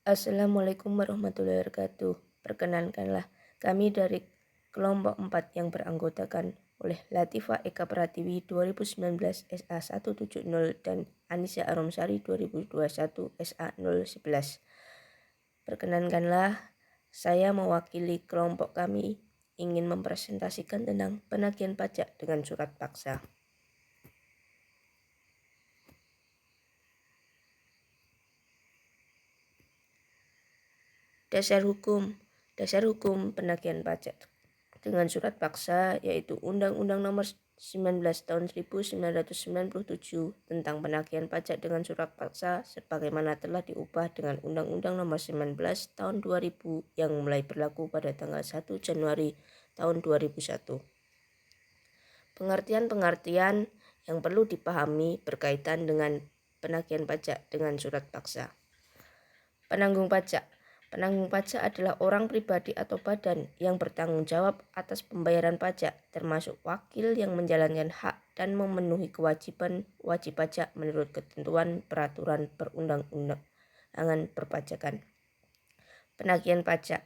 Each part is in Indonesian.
Assalamualaikum warahmatullahi wabarakatuh. Perkenankanlah, kami dari kelompok 4 yang beranggotakan oleh Latifah Eka Pratiwi 2019 SA 170 dan Anissa Aromsari 2021 SA 011. Perkenankanlah, saya mewakili kelompok kami ingin mempresentasikan tentang penagihan pajak dengan surat paksa. Dasar hukum penagihan pajak dengan surat paksa yaitu Undang-Undang Nomor 19 Tahun 1997 tentang penagihan pajak dengan surat paksa sebagaimana telah diubah dengan Undang-Undang Nomor 19 Tahun 2000 yang mulai berlaku pada tanggal 1 Januari tahun 2001. Pengertian-pengertian yang perlu dipahami berkaitan dengan penagihan pajak dengan surat paksa. Penanggung pajak adalah orang pribadi atau badan yang bertanggung jawab atas pembayaran pajak, termasuk wakil yang menjalankan hak dan memenuhi kewajiban wajib pajak menurut ketentuan peraturan perundang-undangan perpajakan. Penagihan pajak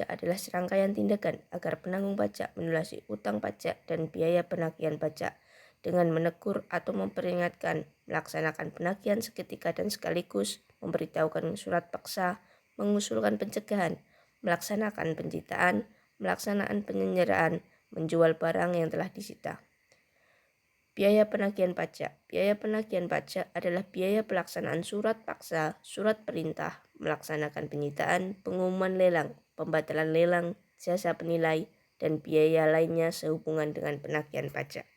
adalah serangkaian tindakan agar penanggung pajak melunasi utang pajak dan biaya penagihan pajak dengan menegur atau memperingatkan, melaksanakan penagihan seketika dan sekaligus, memberitahukan surat paksa, mengusulkan pencegahan, melaksanakan penyitaan, melaksanakan penyenderaan, menjual barang yang telah disita. Biaya penagihan pajak adalah biaya pelaksanaan surat paksa, surat perintah, melaksanakan penyitaan, pengumuman lelang, pembatalan lelang, jasa penilai, dan biaya lainnya sehubungan dengan penagihan pajak.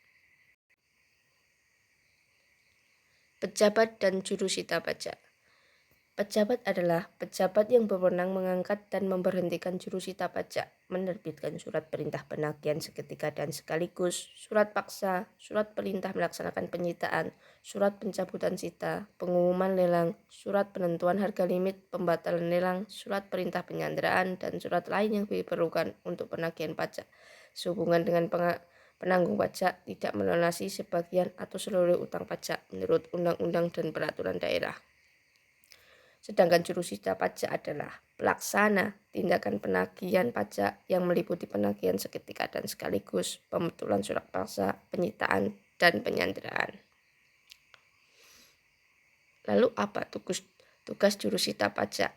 Pejabat dan jurusita pajak. Pejabat adalah pejabat yang berwenang mengangkat dan memberhentikan jurusita pajak, menerbitkan surat perintah penagihan seketika dan sekaligus, surat paksa, surat perintah melaksanakan penyitaan, surat pencabutan sita, pengumuman lelang, surat penentuan harga limit, pembatalan lelang, surat perintah penyanderaan, dan surat lain yang diperlukan untuk penagihan pajak sehubungan dengan penanggung pajak tidak melunasi sebagian atau seluruh utang pajak menurut undang-undang dan peraturan daerah. Sedangkan jurusita pajak adalah pelaksana tindakan penagihan pajak yang meliputi penagihan seketika dan sekaligus, pembetulan surat paksa, penyitaan, dan penyanderaan. Lalu apa tugas jurusita pajak?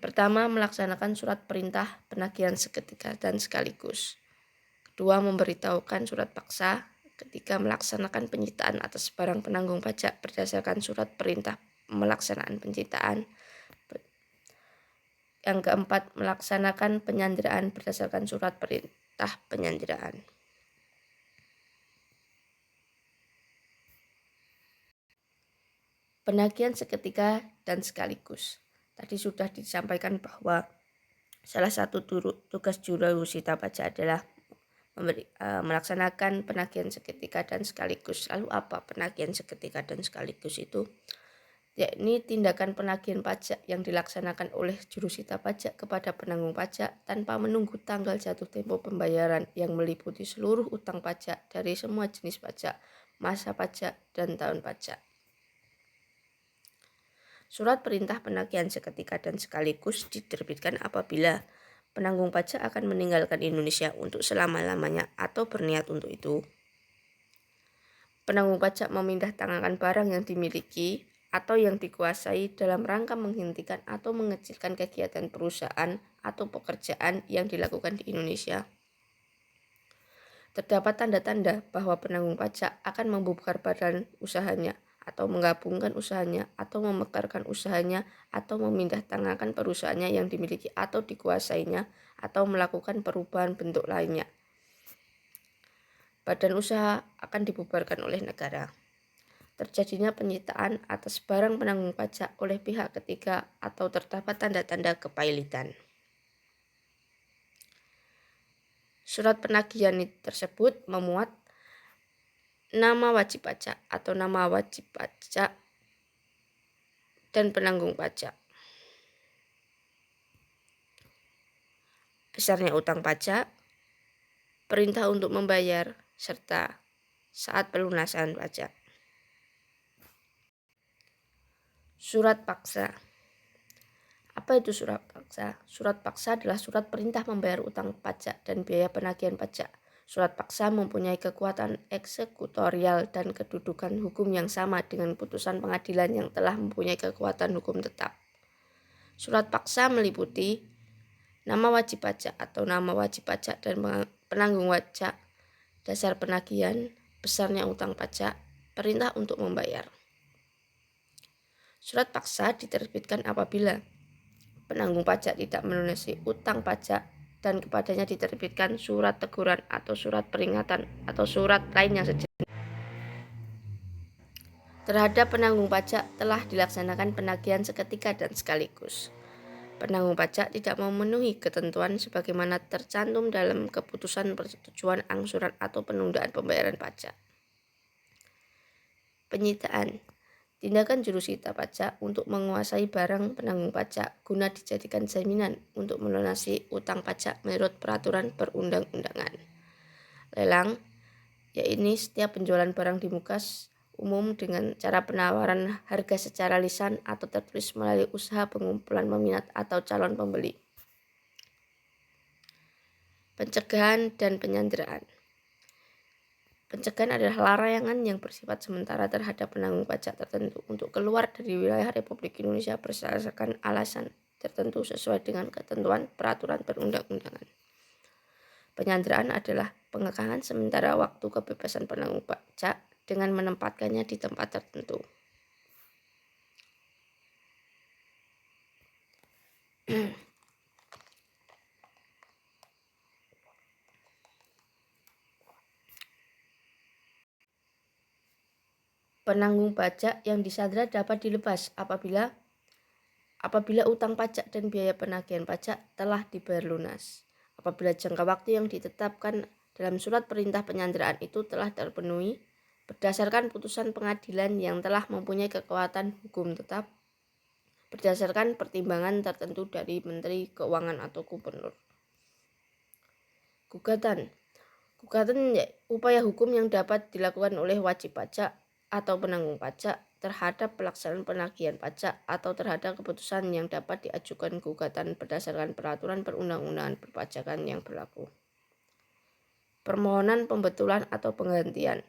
Pertama, melaksanakan surat perintah penagihan seketika dan sekaligus. Kedua, memberitahukan surat paksa. Ketiga, melaksanakan penyitaan atas barang penanggung pajak berdasarkan surat perintah melaksanaan penyitaan. Yang keempat, melaksanakan penyanderaan berdasarkan surat perintah penyanderaan. Penagihan seketika dan sekaligus. Tadi sudah disampaikan bahwa salah satu tugas jurusita pajak adalah melaksanakan penagihan seketika dan sekaligus. Lalu apa penagihan seketika dan sekaligus itu? Yakni tindakan penagihan pajak yang dilaksanakan oleh jurusita pajak kepada penanggung pajak tanpa menunggu tanggal jatuh tempo pembayaran yang meliputi seluruh utang pajak dari semua jenis pajak, masa pajak, dan tahun pajak. Surat perintah penagihan seketika dan sekaligus diterbitkan apabila penanggung pajak akan meninggalkan Indonesia untuk selama-lamanya atau berniat untuk itu. Penanggung pajak memindahtangankan barang yang dimiliki atau yang dikuasai dalam rangka menghentikan atau mengecilkan kegiatan perusahaan atau pekerjaan yang dilakukan di Indonesia. Terdapat tanda-tanda bahwa penanggung pajak akan membubarkan badan usahanya atau menggabungkan usahanya atau memekarkan usahanya atau memindahtangankan perusahaannya yang dimiliki atau dikuasainya atau melakukan perubahan bentuk lainnya. Badan usaha akan dibubarkan oleh negara. Terjadinya penyitaan atas barang penanggung pajak oleh pihak ketiga atau terdapat tanda-tanda kepailitan. Surat penagihan tersebut memuat nama wajib pajak atau nama wajib pajak dan penanggung pajak, besarnya utang pajak, perintah untuk membayar, serta saat pelunasan pajak. Surat paksa. Apa itu surat paksa? Surat paksa adalah surat perintah membayar utang pajak dan biaya penagihan pajak. Surat paksa mempunyai kekuatan eksekutorial dan kedudukan hukum yang sama dengan putusan pengadilan yang telah mempunyai kekuatan hukum tetap. Surat paksa meliputi nama wajib pajak atau nama wajib pajak dan penanggung pajak, dasar penagihan, besarnya utang pajak, perintah untuk membayar. Surat paksa diterbitkan apabila penanggung pajak tidak melunasi utang pajak dan kepadanya diterbitkan surat teguran atau surat peringatan atau surat lain yang sejenis. Terhadap penanggung pajak telah dilaksanakan penagihan seketika dan sekaligus. Penanggung pajak tidak memenuhi ketentuan sebagaimana tercantum dalam keputusan persetujuan angsuran atau penundaan pembayaran pajak. Penyitaan. Tindakan jurusita pajak untuk menguasai barang penanggung pajak guna dijadikan jaminan untuk melunasi utang pajak menurut peraturan perundang-undangan. Lelang, yaitu setiap penjualan barang di muka umum dengan cara penawaran harga secara lisan atau tertulis melalui usaha pengumpulan peminat atau calon pembeli. Pencegahan dan penyanderaan. Pencegahan adalah larangan yang bersifat sementara terhadap penanggung pajak tertentu untuk keluar dari wilayah Republik Indonesia berdasarkan alasan tertentu sesuai dengan ketentuan peraturan perundang-undangan. Penyanderaan adalah pengekangan sementara waktu kebebasan penanggung pajak dengan menempatkannya di tempat tertentu. Penanggung pajak yang disandera dapat dilepas apabila utang pajak dan biaya penagihan pajak telah dibayar lunas. Apabila jangka waktu yang ditetapkan dalam surat perintah penyanderaan itu telah terpenuhi berdasarkan putusan pengadilan yang telah mempunyai kekuatan hukum tetap berdasarkan pertimbangan tertentu dari Menteri Keuangan atau Gubernur. Gugatan upaya hukum yang dapat dilakukan oleh wajib pajak atau penanggung pajak terhadap pelaksanaan penagihan pajak atau terhadap keputusan yang dapat diajukan gugatan berdasarkan peraturan perundang-undangan perpajakan yang berlaku. Permohonan pembetulan atau penggantian.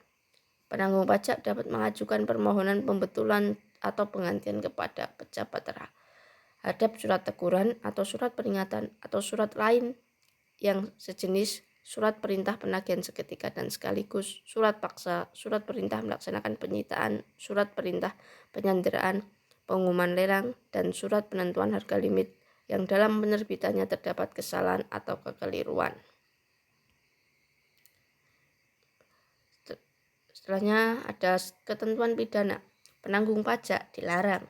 Penanggung pajak dapat mengajukan permohonan pembetulan atau penggantian kepada pejabat terhadap surat teguran atau surat peringatan atau surat lain yang sejenis surat perintah penagihan seketika dan sekaligus, surat paksa, surat perintah melaksanakan penyitaan, surat perintah penyanderaan, pengumuman lelang, dan surat penentuan harga limit yang dalam penerbitannya terdapat kesalahan atau kekeliruan. Setelahnya ada ketentuan pidana. Penanggung pajak dilarang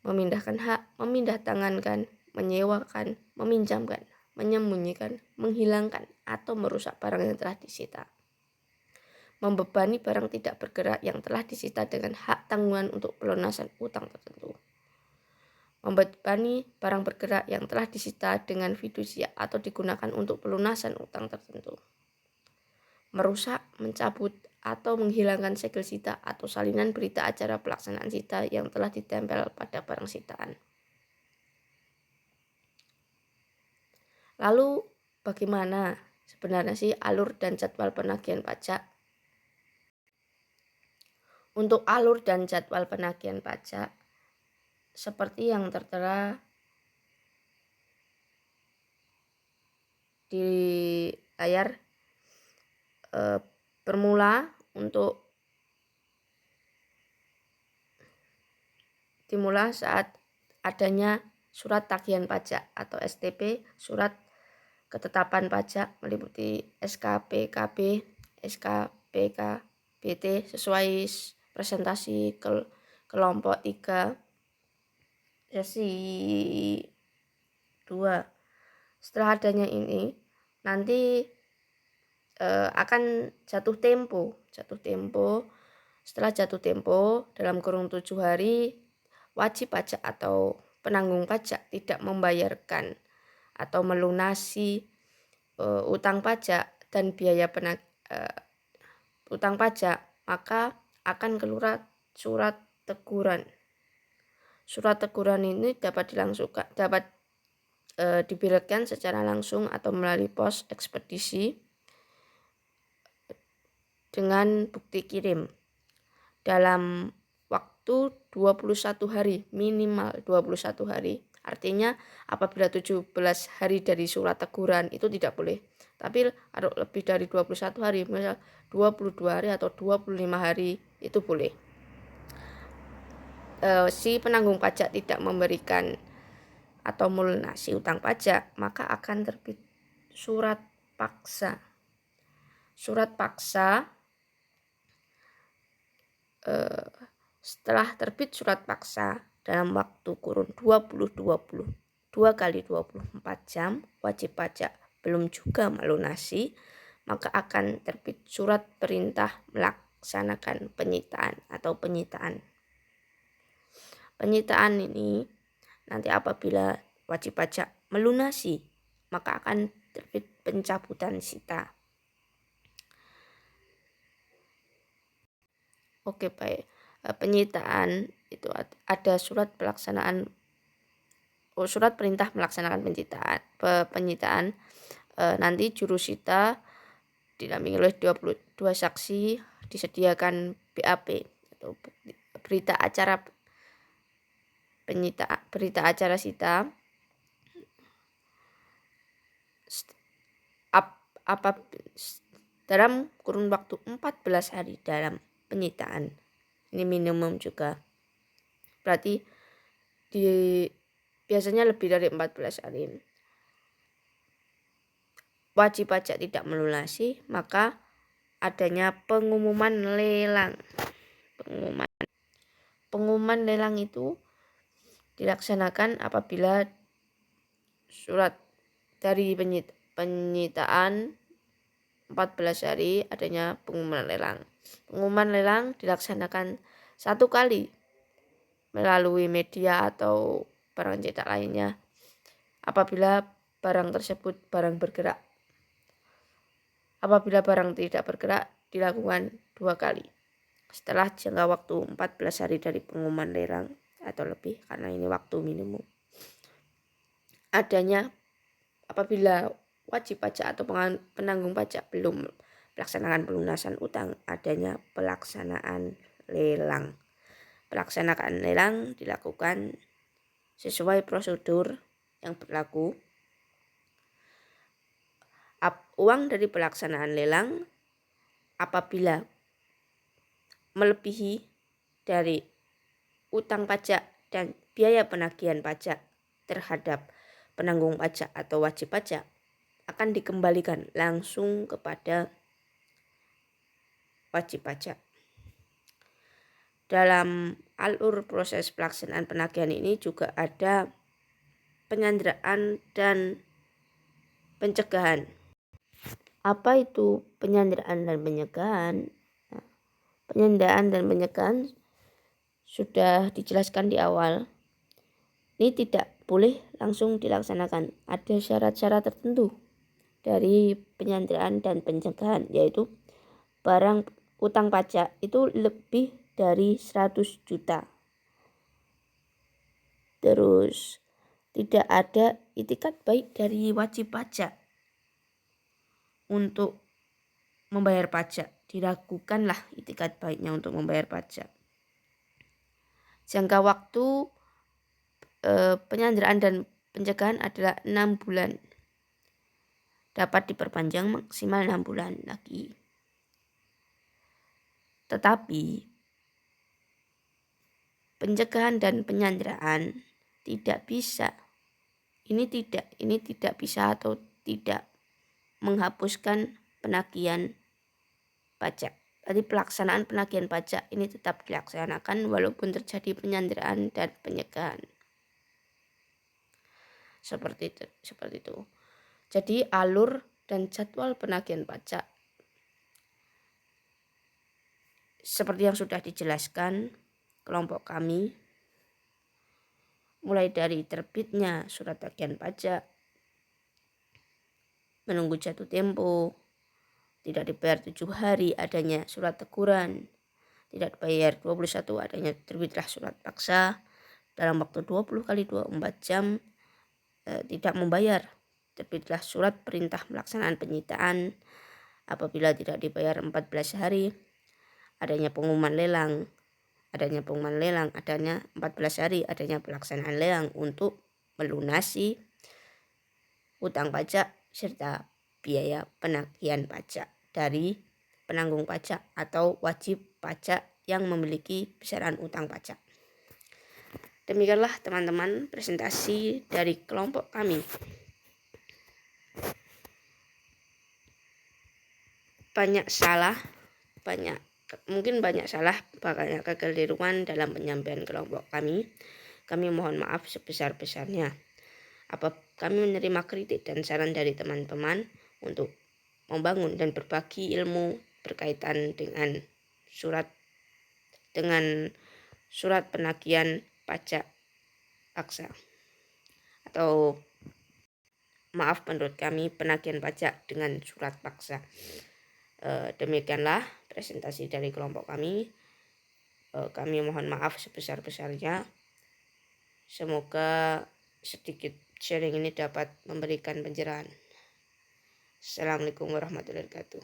memindahkan hak, memindah tangankan, menyewakan, meminjamkan, menyembunyikan, menghilangkan, atau merusak barang yang telah disita. Membebani barang tidak bergerak yang telah disita dengan hak tanggungan untuk pelunasan utang tertentu. Membebani barang bergerak yang telah disita dengan fidusia atau digunakan untuk pelunasan utang tertentu. Merusak, mencabut, atau menghilangkan segel sita atau salinan berita acara pelaksanaan sita yang telah ditempel pada barang sitaan. Lalu bagaimana sebenarnya sih alur dan jadwal penagihan pajak? Untuk alur dan jadwal penagihan pajak seperti yang tertera di layar, bermula untuk dimulai saat adanya surat tagihan pajak atau STP, surat ketetapan pajak meliputi SKPKB, SKPKBT sesuai presentasi kelompok 3 sesi 2. Setelah adanya ini nanti akan jatuh tempo. Setelah jatuh tempo dalam kurun 7 hari wajib pajak atau penanggung pajak tidak membayarkan atau melunasi utang pajak dan biaya utang pajak, maka akan keluar surat teguran. Surat teguran ini dapat dibiletkan secara langsung atau melalui pos ekspedisi dengan bukti kirim dalam waktu 21 hari, minimal 21 hari. Artinya apabila 17 hari dari surat teguran itu tidak boleh. Tapi kalau lebih dari 21 hari, misal 22 hari atau 25 hari itu boleh. Si penanggung pajak tidak memberikan atau melunasi utang pajak, maka akan terbit surat paksa. Surat paksa, setelah terbit surat paksa dalam waktu kurun 2 kali 24 jam, wajib pajak belum juga melunasi, maka akan terbit surat perintah melaksanakan penyitaan atau penyitaan. Penyitaan ini nanti apabila wajib pajak melunasi, maka akan terbit pencabutan sita. Oke, baik. Penyitaan itu ada surat perintah melaksanakan penyitaan. Nanti jurusita didampingi oleh 22 saksi, disediakan BAP atau berita acara sita dalam kurun waktu 14 hari dalam penyitaan. Ini minimum juga. Berarti biasanya lebih dari 14 hari. Wajib pajak tidak melunasi, maka adanya pengumuman lelang. Pengumuman lelang itu dilaksanakan apabila surat dari penyitaan 14 hari adanya pengumuman lelang. Pengumuman lelang dilaksanakan 1 kali melalui media atau barang cetak lainnya apabila barang tersebut barang bergerak. Apabila barang tidak bergerak dilakukan 2 kali setelah jangka waktu 14 hari dari pengumuman lelang atau lebih, karena ini waktu minimum. Adanya apabila wajib pajak atau penanggung pajak belum melaksanakan pelunasan utang, adanya pelaksanaan lelang. Pelaksanaan lelang dilakukan sesuai prosedur yang berlaku. Uang dari pelaksanaan lelang apabila melebihi dari utang pajak dan biaya penagihan pajak terhadap penanggung pajak atau wajib pajak akan dikembalikan langsung kepada wajib pajak. Dalam alur proses pelaksanaan penagihan ini juga ada penyanderaan dan pencegahan. Apa itu penyanderaan dan pencegahan? Penyanderaan dan pencegahan sudah dijelaskan di awal. Ini tidak boleh langsung dilaksanakan. Ada syarat-syarat tertentu dari penyanderaan dan pencegahan, yaitu barang utang pajak itu lebih dari 100 juta. Terus tidak ada itikat baik dari wajib pajak untuk membayar pajak. Dilakukanlah itikat baiknya untuk membayar pajak. Jangka waktu penyanderaan dan pencegahan adalah 6 bulan. Dapat diperpanjang maksimal 6 bulan lagi. Tetapi pencegahan dan penyanderaan tidak bisa. Ini tidak bisa atau tidak menghapuskan penagihan pajak. Jadi pelaksanaan penagihan pajak ini tetap dilaksanakan walaupun terjadi penyanderaan dan pencegahan. Seperti itu. Jadi alur dan jadwal penagihan pajak seperti yang sudah dijelaskan kelompok kami, mulai dari terbitnya surat tagihan pajak, menunggu jatuh tempo, tidak dibayar 7 hari adanya surat teguran, tidak dibayar 21 adanya terbitlah surat paksa, dalam waktu 20 kali 24 jam tidak membayar, terbitlah surat perintah pelaksanaan penyitaan. Apabila tidak dibayar 14 hari, adanya 14 hari, adanya pelaksanaan lelang untuk melunasi utang pajak serta biaya penagihan pajak dari penanggung pajak atau wajib pajak yang memiliki besaran utang pajak. Demikianlah teman-teman presentasi dari kelompok kami. Mungkin banyak salah, banyak kekeliruan dalam penyampaian kelompok kami. Kami mohon maaf sebesar-besarnya. Kami menerima kritik dan saran dari teman-teman untuk membangun dan berbagi ilmu berkaitan dengan surat penagihan pajak paksa, atau maaf menurut kami penagihan pajak dengan surat paksa. Demikianlah presentasi dari kelompok kami. Kami mohon maaf sebesar-besarnya. Semoga sedikit sharing ini dapat memberikan pencerahan. Assalamualaikum warahmatullahi wabarakatuh.